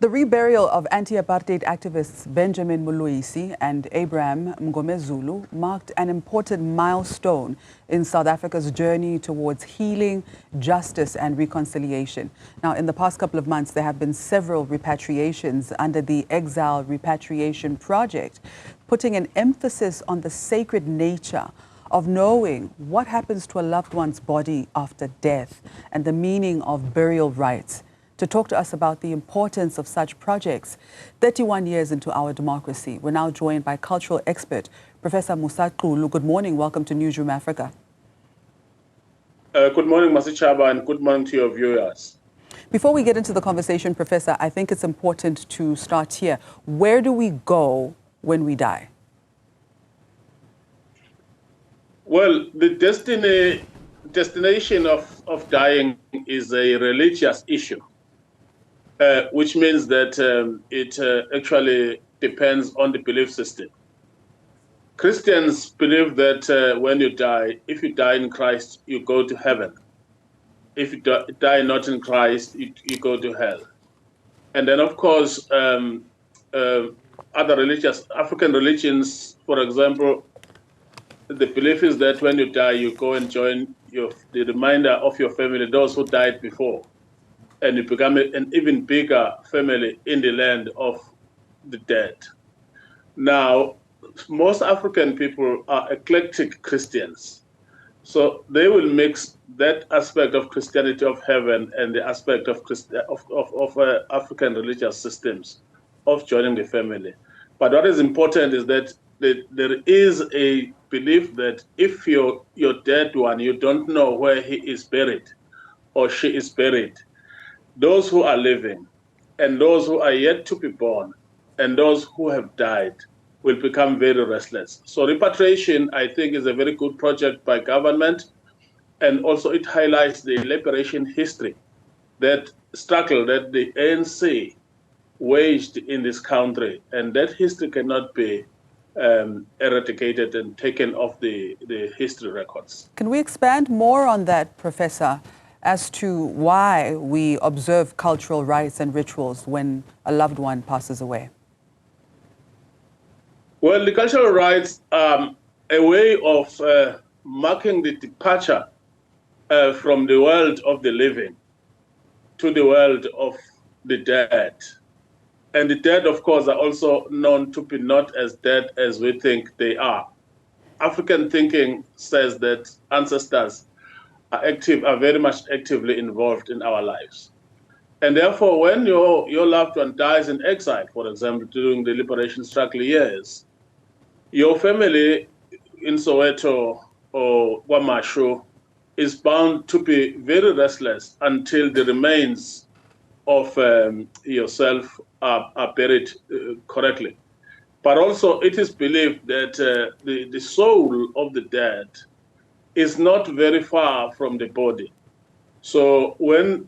The reburial of anti-apartheid activists Benjamin Muluisi and Abraham Zulu marked an important milestone in South Africa's journey towards healing, justice and reconciliation. Now, in the past couple of months, there have been several repatriations under the Exile Repatriation Project, putting an emphasis on the sacred nature of knowing what happens to a loved one's body after death and the meaning of burial rites. To talk to us about the importance of such projects 31 years into our democracy, we're now joined by cultural expert Professor Musa Xulu. Good morning. Welcome to Newzroom Afrika. Good morning, Masichaba, and good morning to your viewers. Before we get into the conversation, Professor, I think it's important to start here. Where do we go when we die? Well, the destination of dying is a religious issue. Which means that it actually depends on the belief system. Christians believe that when you die, if you die in Christ, you go to heaven. If you die not in Christ, you go to hell. And then, of course, other African religions, for example, the belief is that when you die, you go and join the remainder of your family, those who died before. And you become an even bigger family in the land of the dead. Now, most African people are eclectic Christians. So they will mix that aspect of Christianity of heaven and the aspect of African religious systems of joining the family. But what is important is that there is a belief that if your dead one, you don't know where he is buried or she is buried, those who are living and those who are yet to be born and those who have died will become very restless. So repatriation, I think, is a very good project by government. And also it highlights the liberation history, that struggle that the ANC waged in this country. And that history cannot be eradicated and taken off the history records. Can we expand more on that, Professor, as to why we observe cultural rites and rituals when a loved one passes away? Well, the cultural rites are a way of marking the departure from the world of the living to the world of the dead. And the dead, of course, are also known to be not as dead as we think they are. African thinking says that ancestors are very much actively involved in our lives. And therefore, when your loved one dies in exile, for example, during the liberation struggle years, your family in Soweto or Wamashu is bound to be very restless until the remains of yourself are buried correctly. But also it is believed that the soul of the dead is not very far from the body. So when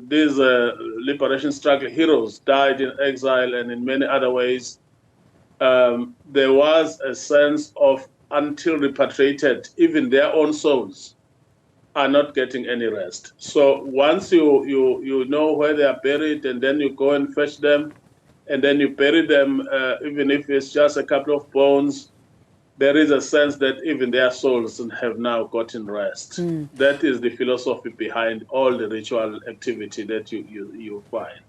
these liberation struggle heroes died in exile and in many other ways, there was a sense of, until repatriated, even their own souls are not getting any rest. So once you know where they are buried, and then you go and fetch them, and then you bury them, even if it's just a couple of bones, there is a sense that even their souls have now gotten rest. That is the philosophy behind all the ritual activity that you find,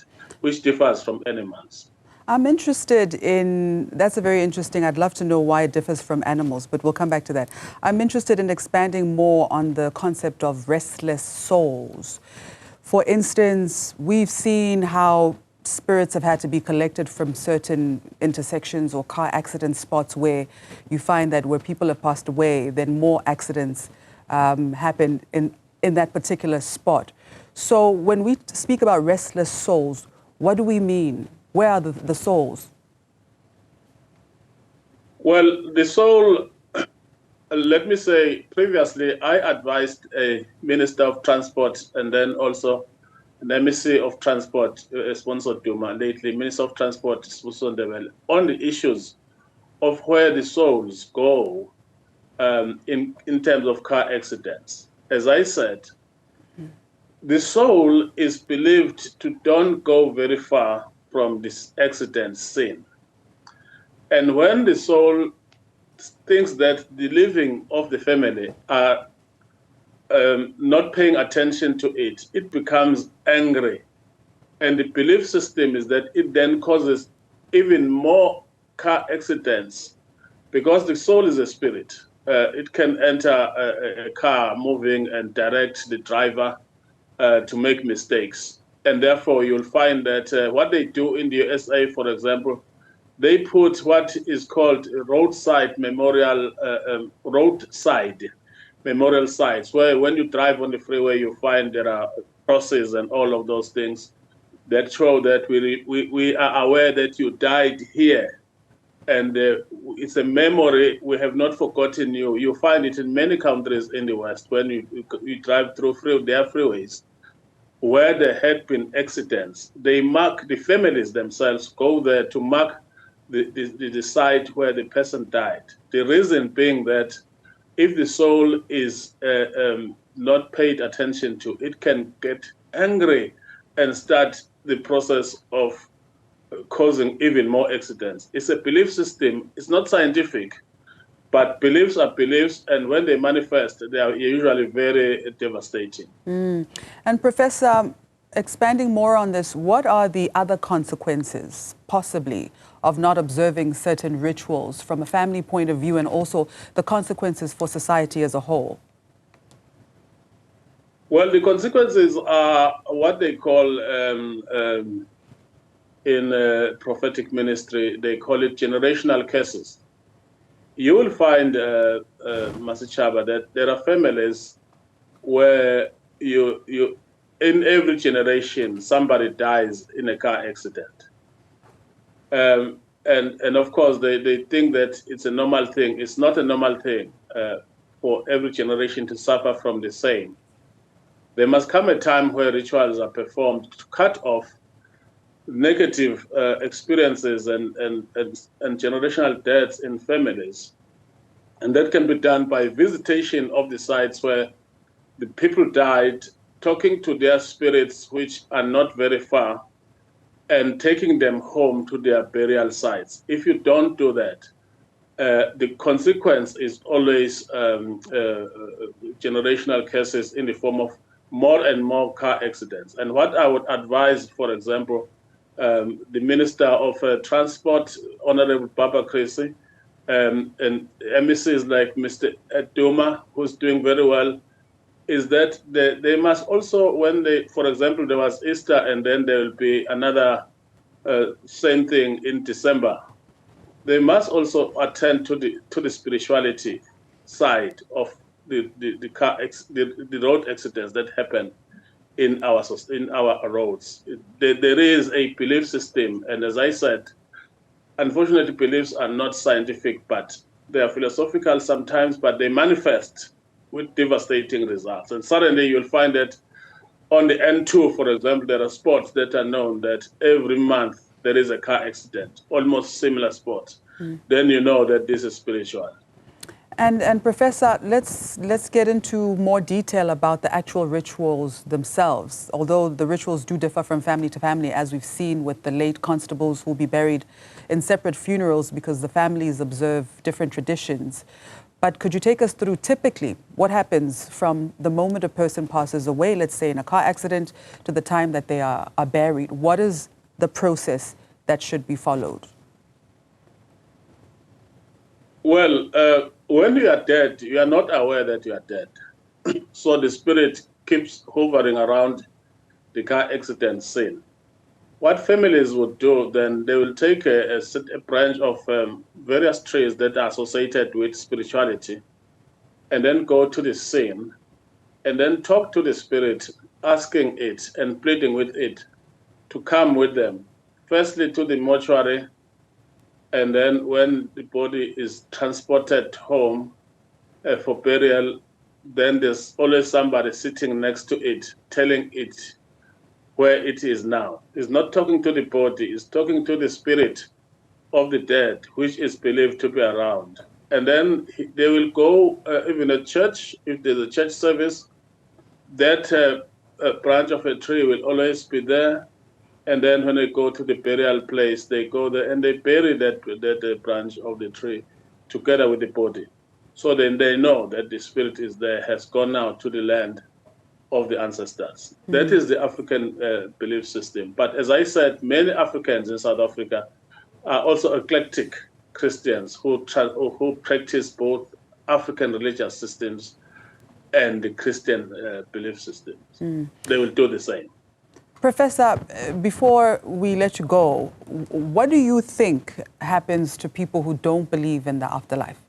which differs from animals. I'm interested in, that's a very interesting, I'd love to know why it differs from animals, but we'll come back to that. I'm interested in expanding more on the concept of restless souls. For instance, we've seen how spirits have had to be collected from certain intersections or car accident spots where you find that where people have passed away, then more accidents happen in that particular spot. So when we speak about restless souls, what do we mean? Where are the souls? Well, the soul, let me say, previously I advised a Minister of Transport and then also an emissary of Transport, sponsored Duma, lately Minister of Transport, on the issues of where the souls go in terms of car accidents. As I said, the soul is believed to don't go very far from this accident scene. And when the soul thinks that the living of the family are not paying attention to it, it becomes angry. And the belief system is that it then causes even more car accidents because the soul is a spirit. It can enter a car moving and direct the driver to make mistakes. And therefore, you'll find that what they do in the USA, for example, they put what is called roadside memorial sites, where when you drive on the freeway, you find there are crosses and all of those things that show that we are aware that you died here. And it's a memory. We have not forgotten you. You find it in many countries in the West when you drive through their freeways where there had been accidents. They mark, the families themselves go there to mark the site where the person died. The reason being that if the soul is not paid attention to, it can get angry and start the process of causing even more accidents. It's a belief system. It's not scientific, but beliefs are beliefs, and when they manifest, they are usually very devastating. And Professor, expanding more on this, what are the other consequences, possibly, of not observing certain rituals from a family point of view, and also the consequences for society as a whole? Well, the consequences are what they call, in prophetic ministry, they call it generational curses. You will find, Masichaba, that there are families where in every generation, somebody dies in a car accident. And of course, they think that it's a normal thing. It's not a normal thing for every generation to suffer from the same. There must come a time where rituals are performed to cut off negative experiences and generational deaths in families. And that can be done by visitation of the sites where the people died, talking to their spirits, which are not very far, and taking them home to their burial sites. If you don't do that, the consequence is always generational curses in the form of more and more car accidents. And what I would advise, for example, the Minister of Transport, Honorable Baba Krisi, and MECs like Mr. Duma, who's doing very well, is that they must also, when they, for example, there was Easter and then there will be another same thing in December, they must also attend to the spirituality side of the road accidents that happen in our roads. There is a belief system, and as I said, unfortunately, beliefs are not scientific, but they are philosophical sometimes, but they manifest with devastating results. And suddenly you'll find that on the N2, for example, there are spots that are known that every month there is a car accident, almost similar spots. Then you know that this is spiritual. And Professor, let's get into more detail about the actual rituals themselves. Although the rituals do differ from family to family, as we've seen with the late constables who will be buried in separate funerals because the families observe different traditions. But could you take us through typically what happens from the moment a person passes away, let's say in a car accident, to the time that they are buried? What is the process that should be followed? Well, when you are dead, you are not aware that you are dead. So the spirit keeps hovering around the car accident scene. What families would do, then they will take a branch of various trees that are associated with spirituality and then go to the scene and then talk to the spirit, asking it and pleading with it to come with them, firstly to the mortuary, and then when the body is transported home for burial, then there's always somebody sitting next to it, telling it where it is now. It's not talking to the body, it's talking to the spirit of the dead, which is believed to be around. And then they will go, even at church, if there's a church service, that branch of a tree will always be there. And then when they go to the burial place, they go there and they bury that branch of the tree together with the body. So then they know that the spirit is there, has gone out to the land of the ancestors. That is the African belief system. But as I said, many Africans in South Africa are also eclectic Christians who practice both African religious systems and the Christian belief systems. They will do the same. Professor, before we let you go, what do you think happens to people who don't believe in the afterlife?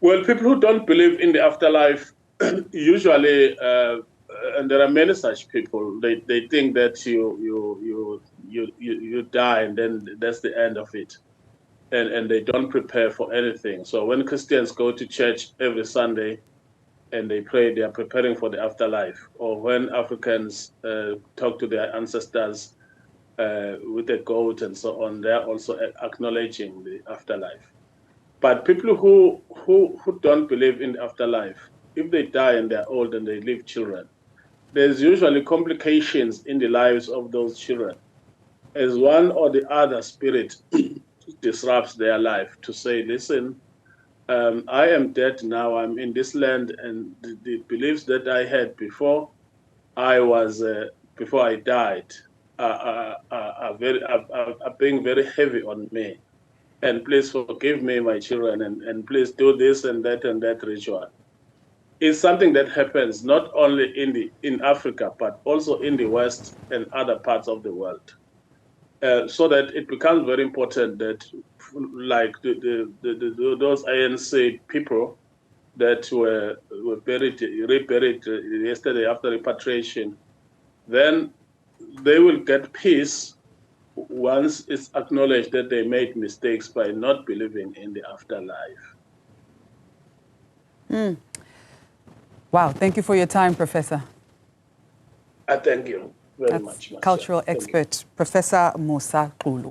Well, people who don't believe in the afterlife usually, and there are many such people, they think that you die and then that's the end of it, and they don't prepare for anything. So when Christians go to church every Sunday and they pray, they are preparing for the afterlife. Or when Africans talk to their ancestors with a goat and so on, they are also acknowledging the afterlife. But people who don't believe in the afterlife, if they die and they're old and they leave children, there's usually complications in the lives of those children, as one or the other spirit disrupts their life to say, listen, I am dead now, I'm in this land, and the beliefs that I had before before I died are being very heavy on me. And please forgive me, my children, and please do this and that ritual. It's something that happens not only in Africa, but also in the West and other parts of the world. So that it becomes very important that, like those ANC people that were reburied yesterday after repatriation, then they will get peace once it's acknowledged that they made mistakes by not believing in the afterlife. Wow, thank you for your time, Professor. I thank you very much. Cultural expert, Professor Musa Xulu.